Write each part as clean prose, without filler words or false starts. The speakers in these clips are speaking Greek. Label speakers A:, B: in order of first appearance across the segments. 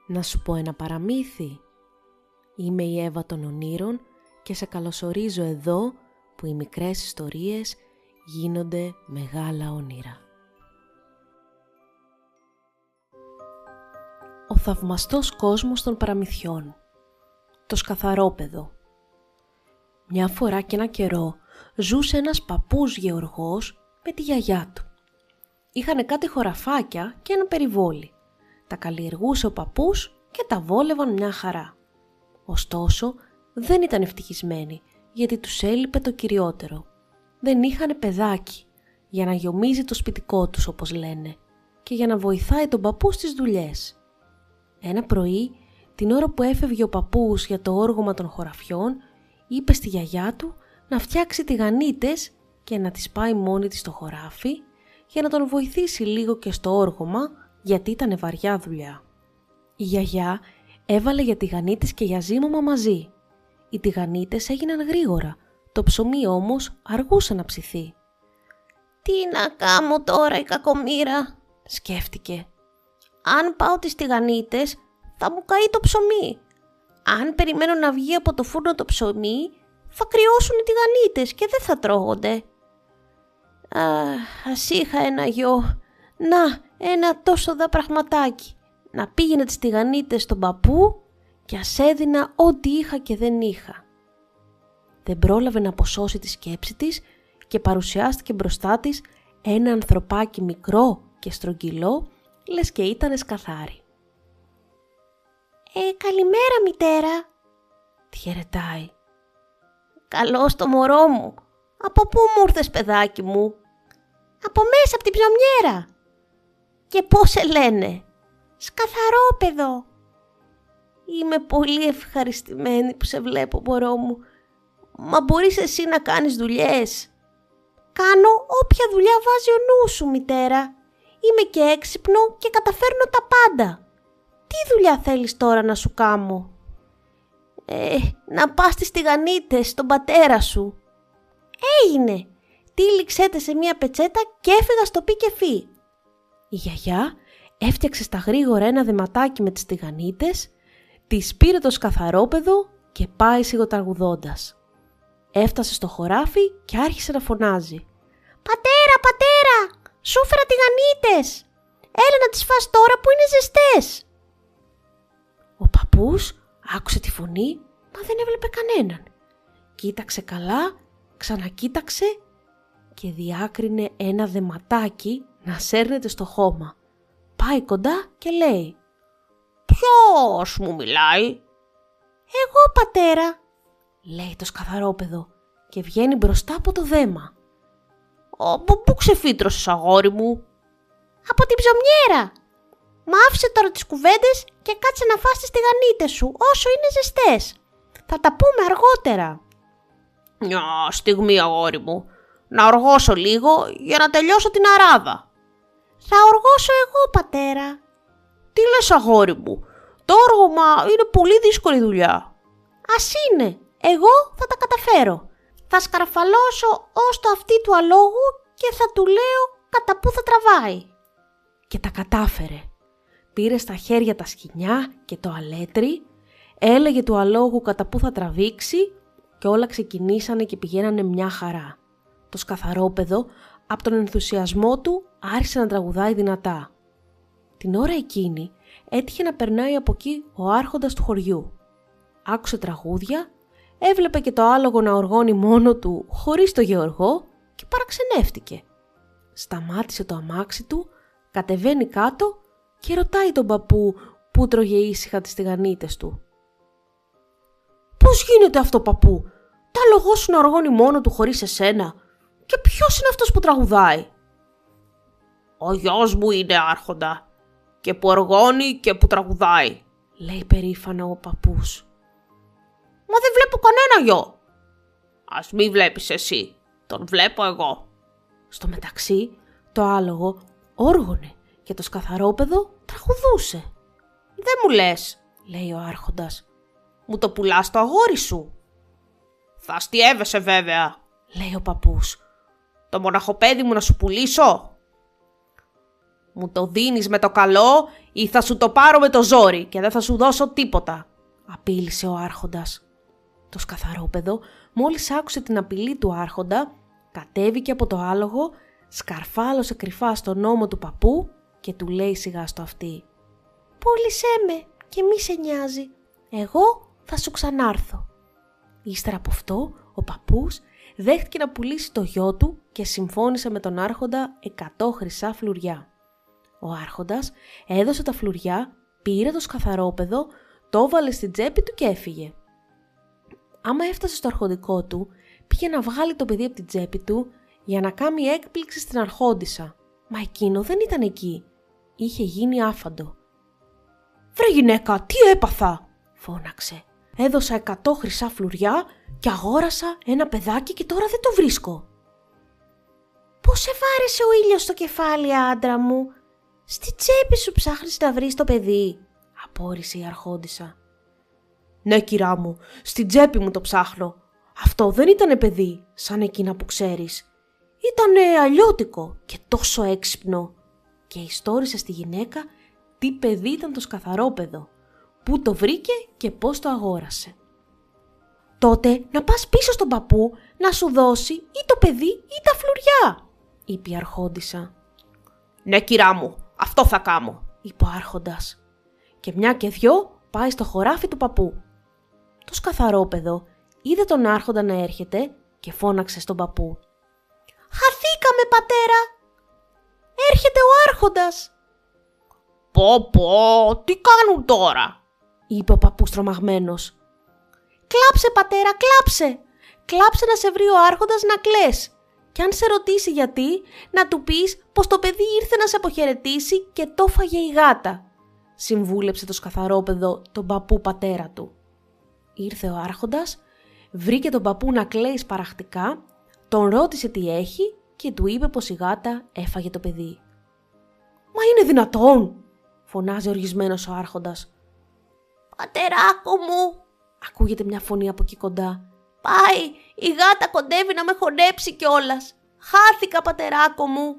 A: Να σου πω ένα παραμύθι. Είμαι η Εύα των Ονείρων και σε καλωσορίζω εδώ που οι μικρές ιστορίες γίνονται μεγάλα όνειρα. Ο θαυμαστός κόσμος των παραμυθιών. Το σκαθαρόπεδο. Μια φορά και ένα καιρό ζούσε ένας παππούς γεωργός με τη γιαγιά του. Είχανε κάτι χωραφάκια και ένα περιβόλι. Τα καλλιεργούσε ο παππούς και τα βόλευαν μια χαρά. Ωστόσο, δεν ήταν ευτυχισμένοι γιατί τους έλειπε το κυριότερο. Δεν είχανε παιδάκι για να γιομίζει το σπιτικό τους, όπως λένε, και για να βοηθάει τον παππού στις δουλειές. Ένα πρωί, την ώρα που έφευγε ο παππούς για το όργωμα των χωραφιών, είπε στη γιαγιά του να φτιάξει τηγανίτες και να τις πάει μόνη της στο χωράφι για να τον βοηθήσει λίγο και στο όργωμα, γιατί ήταν βαριά δουλειά. Η γιαγιά έβαλε για τηγανίτες και για ζύμωμα μαζί. Οι τηγανίτες έγιναν γρήγορα, το ψωμί όμως αργούσε να ψηθεί.
B: «Τι να κάνω τώρα η κακομοίρα», σκέφτηκε. «Αν πάω τις τηγανίτες θα μου καεί το ψωμί. Αν περιμένω να βγει από το φούρνο το ψωμί θα κρυώσουν οι τηγανίτες και δεν θα τρώγονται. Ας είχα ένα γιο, να ένα τόσο δα πραγματάκι, να πήγαινε τις τηγανίτες στον παππού και ας έδινα ό,τι είχα και δεν είχα». Δεν πρόλαβε να αποσώσει τη σκέψη της και παρουσιάστηκε μπροστά της ένα ανθρωπάκι μικρό και στρογγυλό, λες και ήτανε σκαθάρι. «Καλημέρα μητέρα», τη χαιρετάει. «Καλώς το μωρό μου. Από πού μου ήρθες παιδάκι μου?» «Από μέσα, από την ψωμιέρα». «Και πώς σε λένε?» «Σκαθαρόπεδο». «Είμαι πολύ ευχαριστημένη που σε βλέπω, μωρό μου. Μα μπορείς εσύ να κάνεις δουλειές?» «Κάνω όποια δουλειά βάζει ο νου σου, μητέρα. Είμαι και έξυπνο και καταφέρνω τα πάντα. Τι δουλειά θέλεις τώρα να σου κάμω?» «Να πας στις τηγανίτες στον πατέρα σου». «Έγινε. Τύλιξέ τε σε μια πετσέτα και έφυγα στο πι και φύ».
A: Η γιαγιά έφτιαξε στα γρήγορα ένα δεματάκι με τις τηγανίτες, της πήρε το σκαθαρόπεδο και πάει σιγοτραγουδώντας. Έφτασε στο χωράφι και άρχισε να φωνάζει.
B: «Πατέρα, πατέρα, σου έφερα τηγανίτες. Έλα να τις φας τώρα που είναι ζεστές».
A: Ο παππούς άκουσε τη φωνή, μα δεν έβλεπε κανέναν. Κοίταξε καλά, ξανακοίταξε και διάκρινε ένα δεματάκι να σέρνεται στο χώμα. Πάει κοντά και λέει:
B: «Ποιος μου μιλάει?» «Εγώ, πατέρα»,
A: λέει το σκαθαρόπεδο και βγαίνει μπροστά από το δέμα.
B: «Από πού ξεφύτρωσες, αγόρι μου?» «Από την ψωμιέρα. Μα άφησε τώρα τις κουβέντες και κάτσε να φας τις τηγανίτες σου όσο είναι ζεστές. Θα τα πούμε αργότερα». «Μια στιγμή, αγόρι μου. Να οργώσω λίγο για να τελειώσω την αράδα». «Θα οργώσω εγώ, πατέρα». «Τι λες, αγόρι μου, το όργωμα είναι πολύ δύσκολη δουλειά». «Ας είναι, εγώ θα τα καταφέρω. Θα σκαρφαλώσω ως το αυτί του αλόγου και θα του λέω κατά πού θα τραβάει».
A: Και τα κατάφερε. Πήρε στα χέρια τα σκοινιά και το αλέτρι, έλεγε του αλόγου κατά πού θα τραβήξει και όλα ξεκινήσανε και πηγαίνανε μια χαρά. Το σκαθαρόπεδο, από τον ενθουσιασμό του, άρχισε να τραγουδάει δυνατά. Την ώρα εκείνη έτυχε να περνάει από εκεί ο άρχοντας του χωριού. Άκουσε τραγούδια, έβλεπε και το άλογο να οργώνει μόνο του χωρίς το γεωργό και παραξενεύτηκε. Σταμάτησε το αμάξι του, κατεβαίνει κάτω και ρωτάει τον παππού που τρώγε ήσυχα τις τηγανίτες του. «Πώς γίνεται αυτό, παππού? Τα άλογό σου να οργώνει μόνο του χωρίς εσένα? Και ποιος είναι αυτός που τραγουδάει?»
B: «Ο γιος μου είναι, άρχοντα, και που οργώνει και που τραγουδάει»,
A: λέει περήφανα ο παππούς.
B: «Μα δεν βλέπω κανένα γιο». «Ας μη βλέπεις εσύ, τον βλέπω εγώ».
A: Στο μεταξύ το άλογο όργωνε και το σκαθαρόπεδο τραγουδούσε.
B: «Δεν μου λες»,
A: λέει ο άρχοντας.
B: «Μου το πουλάς το αγόρι σου?» «Θα αστιεύεσαι βέβαια»,
A: λέει ο παππούς.
B: «Το μοναχοπέδι μου να σου πουλήσω?»
A: Μου το δίνεις με το καλό ή θα σου το πάρω με το ζόρι και δεν θα σου δώσω τίποτα, απείλησε ο άρχοντας. Το σκαθαρόπεδο, μόλις άκουσε την απειλή του άρχοντα, κατέβηκε από το άλογο, σκαρφάλωσε κρυφά στον ώμο του παππού και του λέει σιγά στο αυτί:
B: «Πούλησέ με και μη σε νοιάζει, εγώ θα σου ξανάρθω».
A: Ύστερα από αυτό, ο παππούς δέχτηκε να πουλήσει το γιο του και συμφώνησε με τον άρχοντα 100 χρυσά φλουριά. Ο άρχοντας έδωσε τα φλουριά, πήρε το σκαθαρόπεδο, το βάλε στην τσέπη του και έφυγε. Άμα έφτασε στο αρχοντικό του, πήγε να βγάλει το παιδί από την τσέπη του για να κάνει έκπληξη στην αρχόντισσα. Μα εκείνο δεν ήταν εκεί. Είχε γίνει άφαντο. «Βρε γυναίκα, τι έπαθα!» φώναξε. «Έδωσα 100 χρυσά φλουριά και αγόρασα ένα παιδάκι και τώρα δεν το βρίσκω».
B: «Πώς σε βάρεσε ο ήλιος στο κεφάλι, άντρα μου? Στη τσέπη σου ψάχνεις να βρεις το παιδί?»
A: απόρρισε η αρχόντισσα. «Ναι, κυρά μου, στην τσέπη μου το ψάχνω. Αυτό δεν ήτανε παιδί, σαν εκείνα που ξέρεις. Ήτανε αλλιώτικο και τόσο έξυπνο». Και ιστόρισε στη γυναίκα τι παιδί ήταν το σκαθαρόπεδο, πού το βρήκε και πώς το αγόρασε. «Τότε να πας πίσω στον παππού να σου δώσει ή το παιδί ή τα φλουριά», είπε η αρχόντισσα. «Ναι, κυρά μου, αυτό θα κάμω», είπε ο άρχοντας. Και μια και δυο πάει στο χωράφι του παππού. Το σκαθαρόπεδο είδε τον άρχοντα να έρχεται και φώναξε στον παππού:
B: «Χαθήκαμε, πατέρα! Έρχεται ο άρχοντας!»
A: «Πω, τι κάνουν τώρα?» είπε ο παππούς τρομαγμένος.
B: «Κλάψε, πατέρα, κλάψε! Κλάψε να σε βρει ο άρχοντας να κλαις. Κι αν σε ρωτήσει γιατί, να του πεις πως το παιδί ήρθε να σε αποχαιρετήσει και το φάγε η γάτα»,
A: συμβούλεψε το σκαθαρόπεδο τον παππού πατέρα του. Ήρθε ο άρχοντας, βρήκε τον παππού να κλαίει σπαραχτικά, τον ρώτησε τι έχει και του είπε πως η γάτα έφαγε το παιδί. «Μα είναι δυνατόν?» φωνάζει οργισμένος ο άρχοντας.
B: «Πατεράκο μου»,
A: ακούγεται μια φωνή από εκεί κοντά.
B: «Πάει, η γάτα κοντεύει να με χωνέψει κιόλας. Χάθηκα, πατεράκο μου».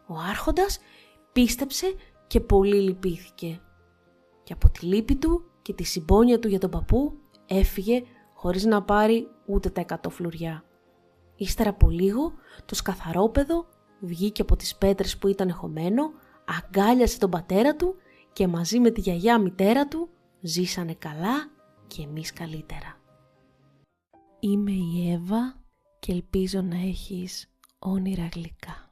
A: Ο άρχοντας πίστεψε και πολύ λυπήθηκε. Και από τη λύπη του και τη συμπόνια του για τον παππού έφυγε χωρίς να πάρει ούτε τα 100 φλουριά. Ύστερα από λίγο το σκαθαρόπεδο βγήκε από τις πέτρες που ήταν χωμένο, αγκάλιασε τον πατέρα του και μαζί με τη γιαγιά μητέρα του ζήσανε καλά και εμείς καλύτερα. Είμαι η Εύα και ελπίζω να έχεις όνειρα γλυκά.